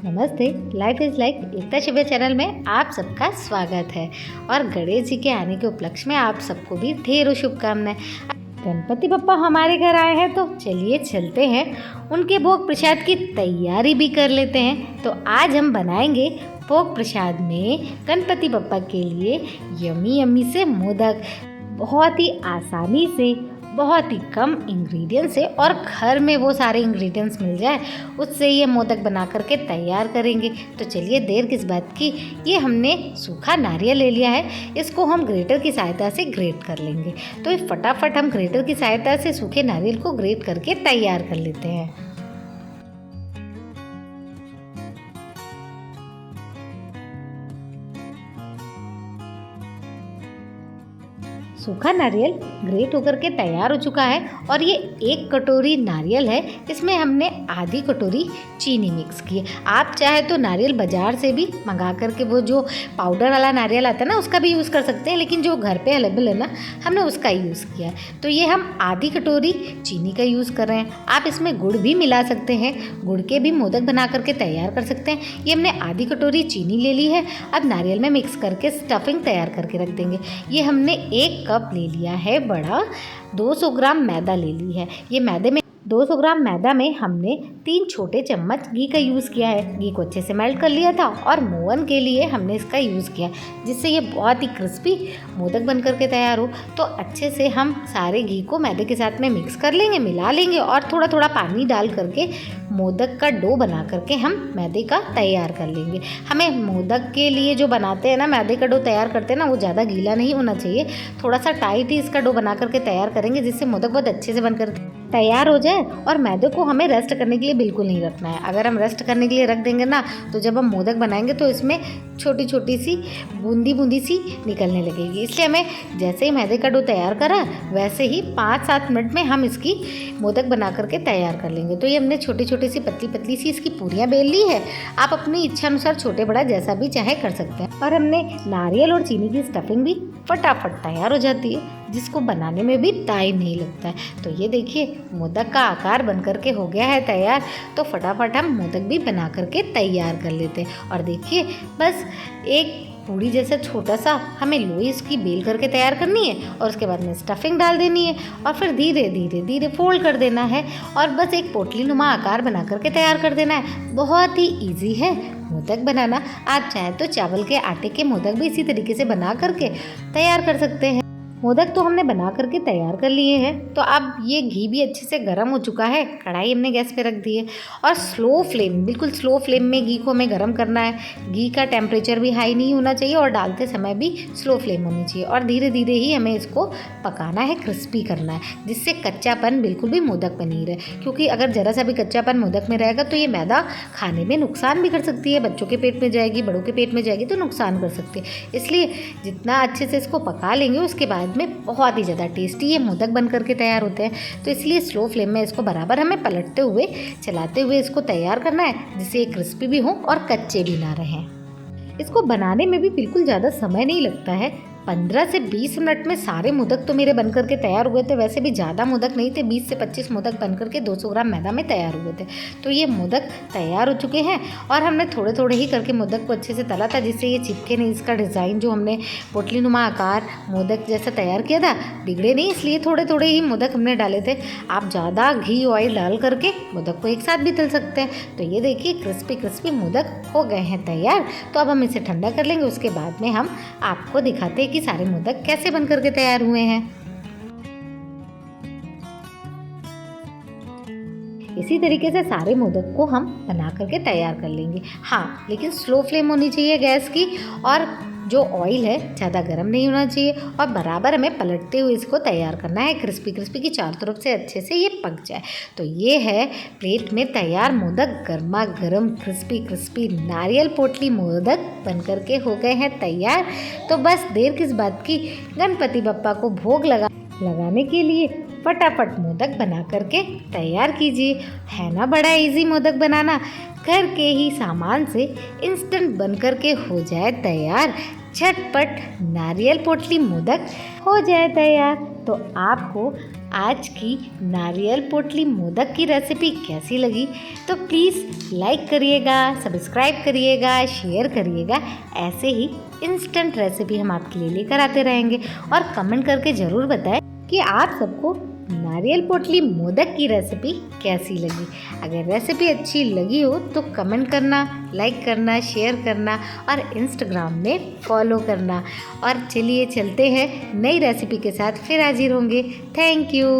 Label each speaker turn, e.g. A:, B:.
A: नमस्ते। Life is like एकता शिविर channel में आप सबका स्वागत है और गणेश जी के आने के उपलक्ष्य में आप सबको भी ढेरों शुभकामनाएं। गणपति बप्पा हमारे घर आए हैं तो चलिए चलते हैं उनके भोग प्रसाद की तैयारी भी कर लेते हैं। तो आज हम बनाएंगे भोग प्रसाद में गणपति बप्पा के लिए यम्मी यम्मी से मोदक, बहुत ही आसानी से, बहुत ही कम इंग्रेडिएंट्स से और घर में वो सारे इंग्रेडिएंट्स मिल जाए उससे ये मोदक बना करके तैयार करेंगे। तो चलिए देर किस बात की, ये हमने सूखा नारियल ले लिया है, इसको हम ग्रेटर की सहायता से ग्रेट कर लेंगे। तो ये फटाफट हम ग्रेटर की सहायता से सूखे नारियल को ग्रेट करके तैयार कर लेते हैं। सूखा नारियल ग्रेट होकर के तैयार हो चुका है और ये 1 कटोरी नारियल है, इसमें हमने आधी कटोरी चीनी मिक्स की है। आप चाहे तो नारियल बाज़ार से भी मंगा करके वो जो पाउडर वाला नारियल आता है ना उसका भी यूज़ कर सकते हैं, लेकिन जो घर पे अवेलेबल है ना हमने उसका यूज़ किया है। तो ये हम आधी कटोरी चीनी का यूज़ कर रहे हैं। आप इसमें गुड़ भी मिला सकते हैं, गुड़ के भी मोदक बना करके तैयार कर सकते हैं। ये हमने आधी कटोरी चीनी ले ली है। अब नारियल में मिक्स करके स्टफिंग तैयार करके रख देंगे। ये हमने 1 कप ले लिया है बड़ा, 200 ग्राम मैदा ले ली है। ये मैदे में 200 ग्राम मैदा में हमने 3 छोटे चम्मच घी का यूज़ किया है। घी को अच्छे से मेल्ट कर लिया था और मोहन के लिए हमने इसका यूज़ किया, जिससे ये बहुत ही क्रिस्पी मोदक बन करके तैयार हो। तो अच्छे से हम सारे घी को मैदे के साथ में मिक्स कर लेंगे, मिला लेंगे और थोड़ा थोड़ा पानी डाल करके मोदक का डो बना करके हम मैदे का तैयार कर लेंगे। हमें मोदक के लिए जो बनाते हैं ना, मैदे का डो तैयार करते हैं ना, वो ज़्यादा गीला नहीं होना चाहिए, थोड़ा सा टाइट ही इसका डो बना करके तैयार करेंगे, जिससे मोदक बहुत अच्छे से बन कर तैयार हो जाए। और मैदे को हमें रेस्ट करने के लिए बिल्कुल नहीं रखना है। अगर हम रेस्ट करने के लिए रख देंगे ना तो जब हम मोदक बनाएंगे तो इसमें छोटी छोटी सी बूंदी सी निकलने लगेगी। इसलिए हमें जैसे ही मैदे का डो तैयार करा वैसे ही 5-7 मिनट में हम इसकी मोदक बना करके तैयार कर लेंगे। तो ये हमने छोटी छोटी सी पतली सी इसकी पूरियाँ बेल ली है। आप अपनी इच्छा अनुसार छोटे बड़ा जैसा भी चाहे कर सकते हैं। और हमने नारियल और चीनी की स्टफिंग भी फटाफट तैयार हो जाती है, जिसको बनाने में भी टाइम नहीं लगता है। तो ये देखिए मोदक का आकार बन करके हो गया है तैयार। तो फटाफट हम मोदक भी बना करके तैयार कर लेते हैं। और देखिए बस एक पूड़ी जैसा छोटा सा हमें लोई इसकी बेल करके तैयार करनी है और उसके बाद में स्टफिंग डाल देनी है और फिर धीरे धीरे फोल्ड कर देना है और बस एक पोटली नुमा आकार बना करके तैयार कर देना है। बहुत ही ईजी है मोदक बनाना। आप चाहे तो चावल के आटे के मोदक भी इसी तरीके से बना करके तैयार कर सकते हैं। मोदक तो हमने बना करके तैयार कर लिए हैं। तो अब ये घी भी अच्छे से गर्म हो चुका है, कढ़ाई हमने गैस पे रख दी है और स्लो फ्लेम, बिल्कुल स्लो फ्लेम में घी को हमें गर्म करना है। घी का टेम्परेचर भी हाई नहीं होना चाहिए और डालते समय भी स्लो फ्लेम होनी चाहिए और धीरे धीरे ही हमें इसको पकाना है, क्रिस्पी करना है, जिससे कच्चापन बिल्कुल भी मोदक में नहीं रहे। क्योंकि अगर ज़रा सा भी कच्चापन मोदक में रहेगा तो ये मैदा खाने में नुकसान भी कर सकती है, बच्चों के पेट में जाएगी, बड़ों के पेट में जाएगी तो नुकसान कर सकती है। इसलिए जितना अच्छे से इसको पका लेंगे उसके बाद में बहुत ही ज़्यादा टेस्टी ये मोदक बन करके तैयार होते हैं। तो इसलिए स्लो फ्लेम में इसको बराबर हमें पलटते हुए, चलाते हुए इसको तैयार करना है, जिससे ये क्रिस्पी भी हो और कच्चे भी ना रहें। इसको बनाने में भी बिल्कुल ज़्यादा समय नहीं लगता है। 15 से 20 मिनट में सारे मोदक तो मेरे बन करके तैयार हुए थे। वैसे भी ज़्यादा मोदक नहीं थे, 20 से 25 मोदक बन करके 200 ग्राम मैदा में तैयार हुए थे। तो ये मोदक तैयार हो चुके हैं और हमने थोड़े थोड़े ही करके मोदक को अच्छे से तला था, जिससे ये चिपके नहीं। इसका डिज़ाइन जो हमने पोटली नुमा आकार मोदक जैसा तैयार किया था बिगड़े नहीं, इसलिए थोड़े थोड़े ही मोदक हमने डाले थे। आप ज़्यादा घी ऑयल डाल करके मोदक को एक साथ भी तल सकते हैं। तो ये देखिए क्रिस्पी मोदक हो गए हैं तैयार। तो अब हम इसे ठंडा कर लेंगे, उसके बाद में हम आपको दिखाते हैं कि सारे मोदक कैसे बन करके तैयार हुए हैं। इसी तरीके से सारे मोदक को हम बना करके तैयार कर लेंगे। हाँ, लेकिन स्लो फ्लेम होनी चाहिए गैस की और जो ऑयल है ज़्यादा गर्म नहीं होना चाहिए और बराबर हमें पलटते हुए इसको तैयार करना है, क्रिस्पी की चारों तरफ से अच्छे से ये पक जाए। तो ये है प्लेट में तैयार मोदक, गर्मा गर्म क्रिस्पी नारियल पोटली मोदक बन करके हो गए हैं तैयार। तो बस देर किस बात की, गणपति बप्पा को भोग लगाने के लिए फटाफट मोदक बना करके तैयार कीजिए। है ना बड़ा इजी मोदक बनाना, घर के ही सामान से इंस्टेंट बन करके हो जाए तैयार। झटपट नारियल पोटली मोदक हो जाए तैयार। तो आपको आज की नारियल पोटली मोदक की रेसिपी कैसी लगी तो प्लीज़ लाइक करिएगा, सब्सक्राइब करिएगा, शेयर करिएगा। ऐसे ही इंस्टेंट रेसिपी हम आपके लिए लेकर आते रहेंगे और कमेंट करके ज़रूर बताएं कि आप सबको नारियल पोटली मोदक की रेसिपी कैसी लगी। अगर रेसिपी अच्छी लगी हो तो कमेंट करना, लाइक करना, शेयर करना और इंस्टाग्राम में फॉलो करना। और चलिए चलते हैं नई रेसिपी के साथ फिर हाजिर होंगे। Thank you.